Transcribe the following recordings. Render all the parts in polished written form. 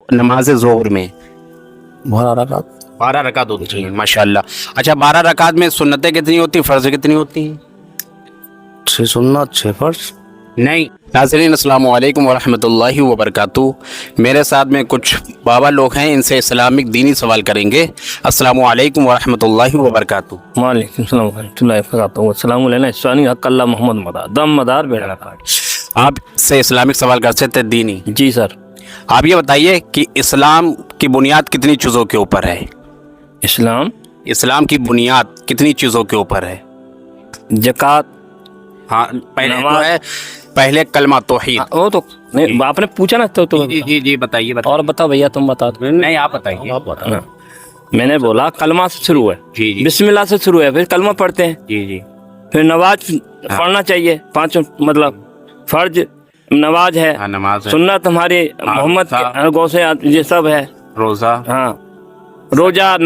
नमाज ज़ोहर में? 12 रकात। 12 रकात होती हैं, माशाल्लाह। अच्छा, 12 रकात में सुन्नतें कितनी होती हैं, फ़र्ज़ कितनी होती हैं? 6 सुन्नत 6 फर्ज। नहीं। नाज़रीन, अस्सलामु अलैकुम वरहमतुल्लाहि वबरकातुहू। मेरे साथ में कुछ बाबा लोग हैं, इनसे इस्लामिक दीनी सवाल करेंगे। अस्सलामु अलैकुम वरहमतुल्लाहि वबरकातुहू। वालेकुम सलाम व रहमतुल्लाहि व बरकातहू। अस्सलामु अलैना इस्वानी हक़ अल्लाह मोहम्मद मदार दम मदार बेड़ा पाक। आपसे इस्लामिक सवाल कर सकते हैं, दीनी। जी सर। आप ये बताइए कि इस्लाम की बुनियाद कितनी चीज़ों के ऊपर है? इस्लाम की बुनियाद कितनी चीज़ों के ऊपर है? ज़कात। हाँ, पहले तो है, पहले कलमा तौहीद। वो तो नहीं, आपने पूछा ना तो जी बताइए। और बताओ भैया, तुम बता दो। नहीं, आप बताइए। मैंने बोला कलमा से शुरू है। जी। बिस्मिल्लाह से शुरू है, फिर कलमा पढ़ते हैं। जी। फिर नमाज पढ़ना चाहिए, 5 मतलब फर्ज नमाज है। हाँ, नमाज है। सुन्नत हमारे मोहम्मद के गौ से ये सब है। रोज़ा। हाँ, रोजा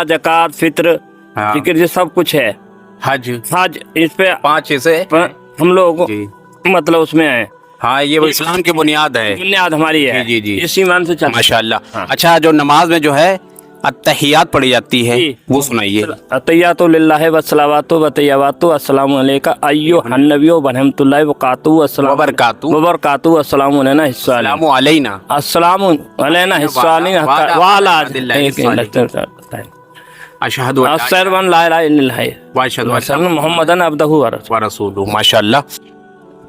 ज़कात फित्र हाँ। जिक्र ये सब कुछ है। हज। इस पे 5 चीज़ें हम लोग मतलब उसमें है। हाँ, ये वो इस्लाम की बुनियाद है, बुनियाद हमारी है। जी। इस ईमान से चलते माशाल्लाह। हाँ। अच्छा, जो नमाज में जो है अत्तहियात पढ़ी जाती है, वो सुनाइए। अतैयातो लिल्लाहि व सलावातो व तय्यबातो अस्सलामु अलैका अय्युहन नबिय्यु व रहमतुल्लाहि व बरकातहू अस्सलामु अलैना अस्सलामु अलैना हिस्सानी व अला अशहदु अशहदु ला इलाहा इल्लल्लाह व अशहदु अन्न मुहम्मदन अब्दुहु व रसूलुहु। माशाल्लाह।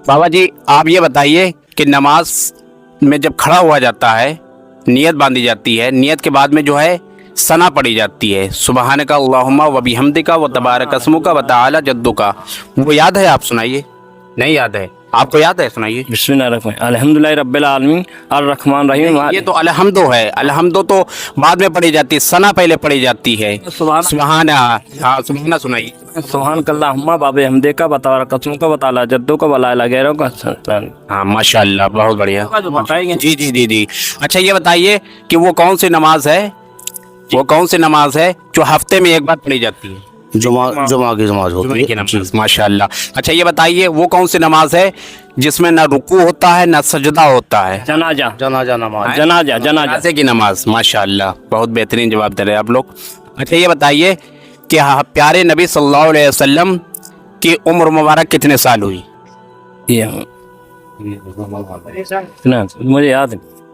बाबा जी, आप ये बताइए कि नमाज में जब खड़ा हुआ जाता है, नियत बांधी जाती है, नियत के बाद में जो है सना पढ़ी जाती है, सुबहानका अल्लाहुम्मा व बिहम्दिका व तबारक अस्मुका व तआला जद्दुका, वो याद है? आप सुनाइए। नहीं याद है? आपको याद है? सुनाइए। बिस्मिल्लाहिर्रहमानिर्रहीम अल्हम्दुलिल्लाहि रब्बिल आलमीन अर्रहमान रहीम। ये तो अलहम्दो है, अलहम्दो तो बाद में पढ़ी जाती है, सना पहले पढ़ी जाती है। सुबहाना। हाँ, सुबहाना सुनाइए। सुबहान कल्लाहुम्मा बाबे हमदेका व तबारक अस्मुका व तआला जद्दुका व ला इलाहा गैरुका। हाँ, माशाल्लाह, बहुत बढ़िया। बताएंगे। जी। अच्छा, ये बताइए कि वो कौन सी नमाज है जो हफ्ते में एक बार पढ़ी जाती है? जुमा की नमाज होती है। माशाल्लाह। अच्छा, ये बताइए वो कौन सी नमाज है जिसमें ना रुकू होता है ना सजदा होता है? जनाजा की नमाज। माशाल्लाह, बहुत बेहतरीन जवाब दे रहे हैं आप लोग। अच्छा, ये बताइए कि प्यारे नबी सल्लल्लाहु अलैहि वसल्लम की उम्र मुबारक कितने साल हुई? मुझे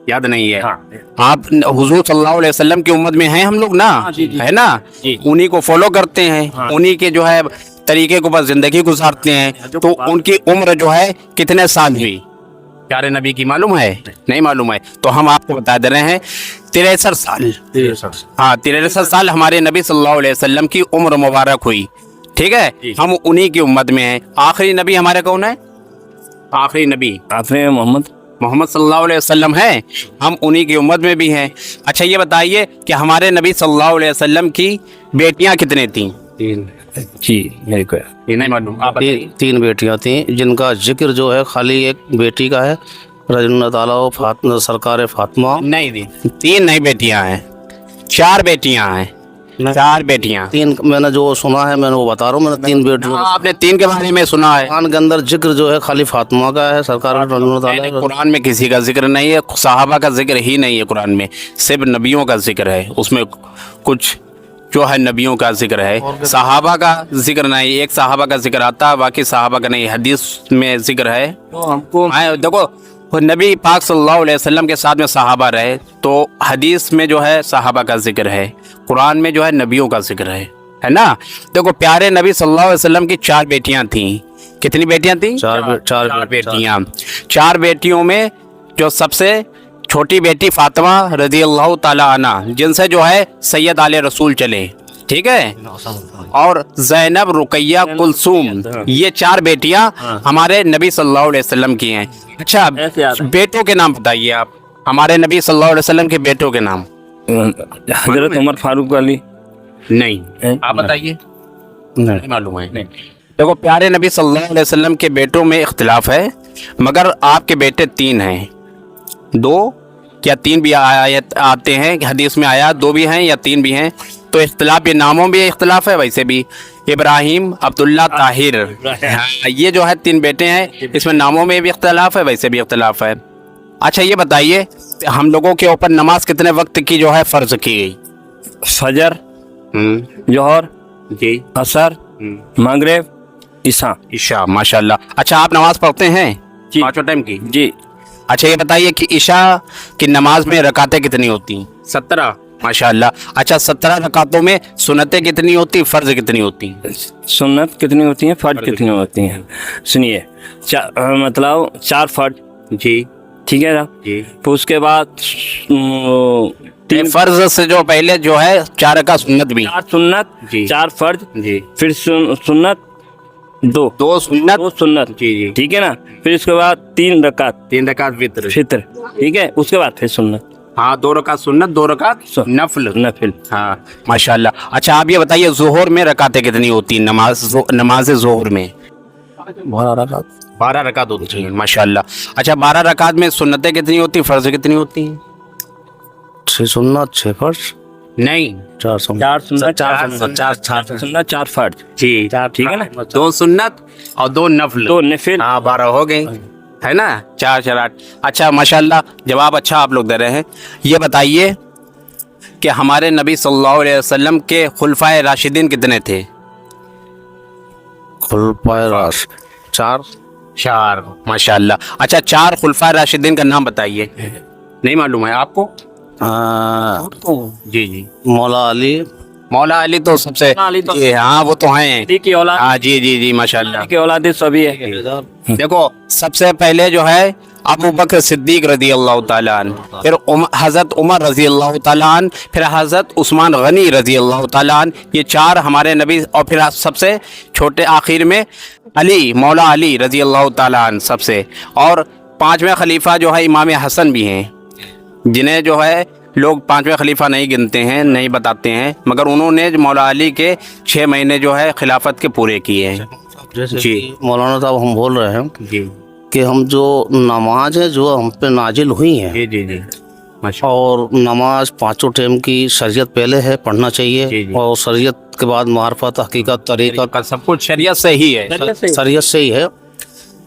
याद नहीं है। हाँ। आप हुजूर सल्लल्लाहु अलैहि वसल्लम की उम्मत में हैं हम लोग ना? जी। है ना? उन्हीं को फॉलो करते हैं। हाँ। उन्हीं के जो है तरीके को बस जिंदगी गुजारते हैं। तो उनकी उम्र जो है कितने साल हुई प्यारे नबी की, मालूम है? नहीं मालूम है तो हम आपको बता दे रहे हैं, 63 साल। हाँ, 63 साल हमारे नबी सल्लल्लाहु अलैहि वसल्लम की उम्र मुबारक हुई। ठीक है, हम उन्हीं की उम्मत में हैं। आखिरी नबी हमारे कौन है? आखिरी नबी मोहम्मद सल्लल्लाहु अलैहि वसल्लम है, हम उन्हीं की उम्मत में भी हैं। अच्छा, ये बताइए कि हमारे नबी सल्लल्लाहु अलैहि वसल्लम की बेटियां कितने थीं? 3। जी, मेरे को नहीं मालूम। आप 3 बेटियां थीं, जिनका जिक्र जो है खाली एक बेटी का है, रज़ियल्लाहु ताला फातिमा सरकार फातिमा। नहीं थी, 3 नहीं बेटियां हैं, 4 बेटियां हैं। 4 बेटियां। 3 मैंने जो सुना है, मैंने वो बता रहा हूँ। मैंने 3 बेटियां। आपने 3 के बारे में सुना है? कुरान के अंदर जिक्र जो है खाली फातिमा का है, सरकार कुरान में किसी का जिक्र नहीं है, सहाबा का जिक्र ही नहीं है कुरान में, सिर्फ नबियों का जिक्र है। उसमें कुछ जो है नबियों का जिक्र है, सहाबा का जिक्र नहीं। एक सहाबा का जिक्र आता है, बाकी सहाबा का नहीं। हदीस में जिक्र है। तो हमको देखो, नबी पाक सल्लल्लाहु अलैहि वसल्लम के साथ में सहाबा रहे, तो हदीस में जो है सहाबा का जिक्र है, कुरान में जो है नबियों का जिक्र है ना? देखो, प्यारे नबी सल्लल्लाहु अलैहि वसल्लम की 4 बेटियां थीं। कितनी बेटियां थीं? 4 बेटियां। 4 बेटियों में जो सबसे छोटी बेटी फातिमा रज़ियल्लाहु ताला अन्हा, जिनसे जो है सैयद आले रसूल चले, ठीक है, और ज़ैनब, रुकैया, कुलसूम, ये 4 बेटियां हमारे नबी सल्लल्लाहु अलैहि वसल्लम की हैं। अच्छा, बेटों के नाम बताइए आप, हमारे नबी सल्लल्लाहु अलैहि वसल्लम के बेटों के नाम। हजरत उमर फारूक अली। नहीं, आप बताइए। नहीं मालूम है? नहीं। देखो, प्यारे नबी सल्लल्लाहु अलैहि वसल्लम के बेटों में इख्तिलाफ है, मगर आपके बेटे 3 हैं। 2 या 3 भी आते हैं, हदीस में आया 2 भी हैं या 3 भी हैं, तो इख्तिलाफ, ये नामों में इख्तिलाफ है। वैसे भी इब्राहिम, अब्दुल्ला, ताहिर, ये जो है 3 बेटे हैं, इसमें नामों में भी इख्तिलाफ है, वैसे भी इख्तिलाफ है। अच्छा ये बताइए हम लोगों के ऊपर नमाज कितने वक्त की जो है फर्ज की गई? फजर, जोहर, जी, असर, मगरिब, ईशा। ईशा, माशाल्लाह। अच्छा आप नमाज पढ़ते हैं जी। पांचों टाइम की? जी। अच्छा ये बताइए कि ईशा की नमाज में रकातें कितनी होती हैं? 17, माशाल्लाह। अच्छा 17 रकातों में सुन्नतें कितनी होती, फर्ज कितनी होती? सुन्नत कितनी होती हैं, फर्ज कितनी होती हैं? सुनिए, मतलब 4 फर्ज, जी, ठीक है ना? जी। फिर उसके बाद 3 फर्ज से जो पहले जो है 4 रकात सुन्नत भी। 4 सुन्नत, जी। 4 फर्ज, जी, फिर सुन्नत 2 सुन्नत, 2 सुन्नत, जी, जी। ठीक है ना? फिर उसके बाद 3 रकात 3 रकात वित्र, फितर, ठीक है? उसके बाद फिर सुन्नत, हाँ 2 रकात सुन्नत, 2 रकात नफल। नफिल। हाँ माशाल्लाह। अच्छा आप ये बताइए जोहर में रकातें कितनी होती हैं, नमाज जोहर में? 12 रकात होती हैं, माशाल्लाह। अच्छा 12 रकात में सुन्नतें कितनी होती, फर्ज कितनी होती हैं? 6 सुन्नत 6 फर्ज, नहीं, 4 4 सुन्नत, 4 सुन्नत, 4 फर्ज, जी, ठीक है ना? 2 सुन्नत और 2 नफल, 2 नफिल। हाँ 12 हो गए, है ना? 4 4 8। अच्छा माशाल्लाह जवाब अच्छा आप लोग दे रहे हैं। ये बताइए कि हमारे नबी सल्लल्लाहु अलैहि वसल्लम के खुलफाए राशिदीन कितने थे? खुलफाए राश 4। 4, माशाल्लाह। अच्छा 4 खुलफाए राशिदीन का नाम बताइए। नहीं मालूम है आपको? जी जी। मौला अली, मौला अली तो सबसे, मौला अली तो- जी, हाँ वो तो हैं। अली की औलाद, हाँ जी जी जी माशाल्लाह। अली की औलाद सभी है। देखो सबसे पहले जो है अबू बकर सिद्दीक रजी अल्लाह ताला अन्हु, फिर हज़रत उमर रजी अल्लाह ताला अन्हु, फिर हज़रत उस्मान गनी रजी अल्लाह ताला अन्हु, ये 4 हमारे नबी, और फिर सबसे छोटे आखिर में अली, मौला अली रजी अल्लाह ताला अन्हु सबसे, और 5वें खलीफा जो है इमाम हसन भी हैं, जिन्हें जो है लोग 5वें खलीफा नहीं गिनते हैं, नहीं बताते हैं, मगर उन्होंने मौला अली के 6 महीने जो है खिलाफत के पूरे किए हैं। जैसे जी। कि मौलाना साहब हम बोल रहे हैं जी कि हम जो नमाज है जो हम पे नाजिल हुई है, जी जी जी, और नमाज 5 टाइम की शरीयत पहले है, पढ़ना जी, चाहिए, जी। और शरीयत के बाद मार्फत, हकीकत, तरीक़त का सब कुछ शरीयत से ही है। शरीयत से ही है।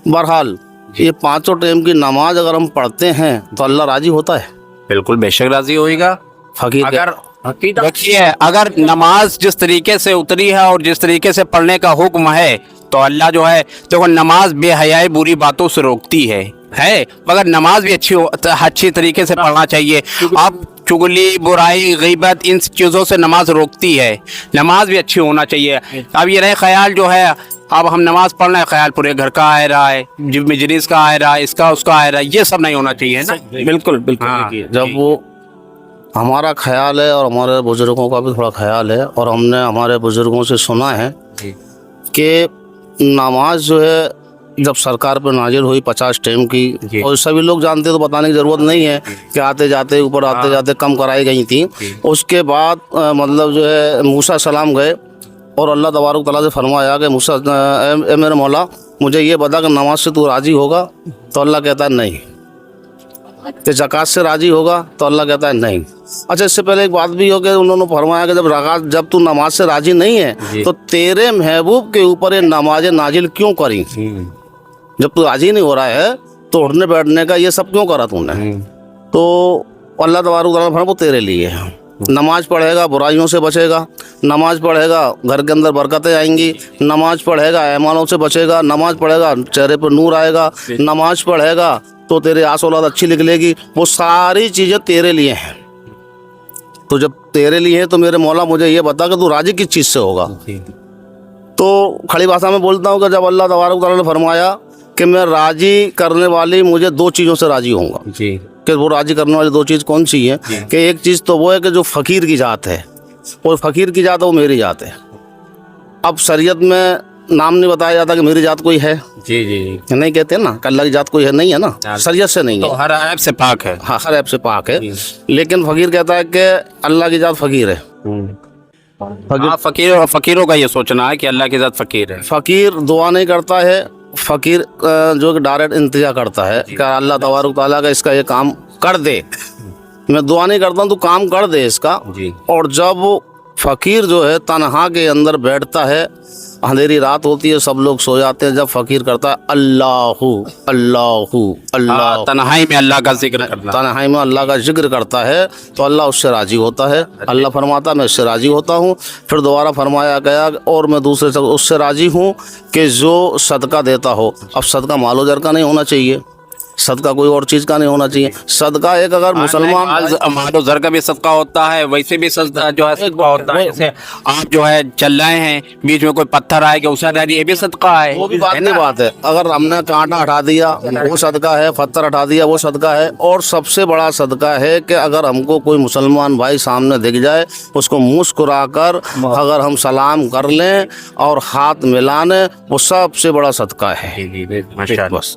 बहरहाल ये 5 टाइम की नमाज अगर हम पढ़ते हैं तो अल्लाह राजी होता है। बिल्कुल बेशक राजी होएगा। फकीर अगर देखिए अगर नमाज जिस तरीके से उतरी है और जिस तरीके से पढ़ने का हुक्म है, तो अल्लाह जो है देखो नमाज बेहयाई बुरी बातों से रोकती है, मगर नमाज भी अच्छी तरीके से पढ़ना चाहिए। अब चुगली, बुराई, गीबत, इन चीज़ों से नमाज रोकती है। नमाज भी अच्छी होना चाहिए। अब ये रहे ख्याल जो है, अब हम नमाज पढ़ रहे हैं, ख्याल पूरे घर का आ रहा है, मजलिस का आ रहा है, इसका उसका आ रहा है, ये सब नहीं होना चाहिए ना। बिल्कुल बिल्कुल। हाँ, जब वो हमारा ख्याल है और हमारे बुजुर्गों का भी थोड़ा ख्याल है, और हमने हमारे बुजुर्गों से सुना है कि नमाज जो है जब सरकार पर नाजिल हुई 50 टाइम की, और सभी लोग जानते तो बताने की ज़रूरत नहीं है कि आते जाते ऊपर आते जाते कम कराई गई थी। उसके बाद मतलब जो है मूसा सलाम गए और अल्लाह तबारक तआला से फरमाया कि मूसा ए मेरे मौला मुझे ये बता कि नमाज से तू राज़ी होगा? तो अल्लाह कहता है नहीं। कि ज़कात से राज़ी होगा? तो अल्लाह कहता है नहीं। अच्छा इससे पहले एक बात भी हो कि उन्होंने फरमाया कि जब तू नमाज से राज़ी नहीं है तो तेरे महबूब के ऊपर ये नमाज नाजिल क्यों करी? जब तू राज़ी नहीं हो रहा है तो उठने बैठने का ये सब क्यों करा तूने? तो अल्लाह तबारक तआला फरमाया वो तेरे लिए है। नमाज पढ़ेगा बुराइयों से बचेगा, नमाज पढ़ेगा घर के अंदर बरकतें आएंगी, नमाज पढ़ेगा ऐमानों से बचेगा, नमाज पढ़ेगा चेहरे पर नूर आएगा, नमाज पढ़ेगा तो तेरे आस औलाद अच्छी निकलेगी। वो सारी चीज़ें तेरे लिए हैं। तो जब तेरे लिए है तो मेरे मौला मुझे ये बता कि तू राज़ी किस चीज़ से होगा? तो खड़ी भाषा में बोलता हूँ कि जब अल्लाह तबारक तआला ने फरमाया कि मैं राज़ी करने वाली मुझे 2 चीज़ों से राज़ी होऊंगा, कि वो राज़ी करने वाली 2 चीज़ कौन सी है? कि एक चीज़ तो वो है कि जो फ़कीर की ज़ात है, और फ़कीर की ज़ात है वो मेरी ज़ात है। अब शरीयत में नाम नहीं बताया जाता कि मेरी ज़ात कोई है, जी जी जी, नहीं कहते ना कि अल्लाह की ज़ात कोई है, नहीं है ना, शरीयत से नहीं तो है, हर ऐप से पाक है। हाँ हर ऐप से पाक है। लेकिन फ़कीर कहता है कि अल्लाह की ज़ात फ़कीर है। हाँ, फकीरों का ये सोचना है कि अल्लाह की ज़ात फकीर है। फ़कीर दुआ नहीं करता है, फ़कीर जो कि डायरेक्ट इंतज़ा करता है कि अल्लाह तबारक तआला का इसका ये काम कर दे। मैं दुआ नहीं करता हूँ, तू काम कर दे इसका। जी। और जब फ़कीर जो है तन्हा के अंदर बैठता है, अंधेरी रात होती है, सब लोग सो जाते हैं, जब फ़कीर करता है अल्लाहू अल्लाहू अल्लाह, तन्हाई में अल्लाह का जिक्र करना, तन्हाई में अल्लाह का जिक्र करता है तो अल्लाह उससे राज़ी होता है। अल्लाह फरमाता मैं इससे राज़ी होता हूँ। फिर दोबारा फरमाया गया और मैं दूसरे से उससे राज़ी हूँ कि जो सदका देता हो। अब सदका मालो जर का नहीं होना चाहिए, सदका कोई और चीज़ का नहीं होना चाहिए। सदका एक अगर मुसलमान मालो जर का भी सदका होता है, वैसे भी सदका जो है सदका होता है। जैसे आप जो है चल रहे हैं, बीच में कोई पत्थर आए कि उसे दे दिए, ये भी सदका है। वो भी बात नहीं बात है। अगर हमने कांटा हटा दिया वो सदका है, पत्थर हटा दिया वो सदका है। और सबसे बड़ा सदका है कि अगर हमको कोई मुसलमान भाई सामने दिख जाए, उसको मुस्कुरा कर अगर हम सलाम कर लें और हाथ मिलाने, वो सबसे बड़ा सदका है। माशाअल्लाह। बस।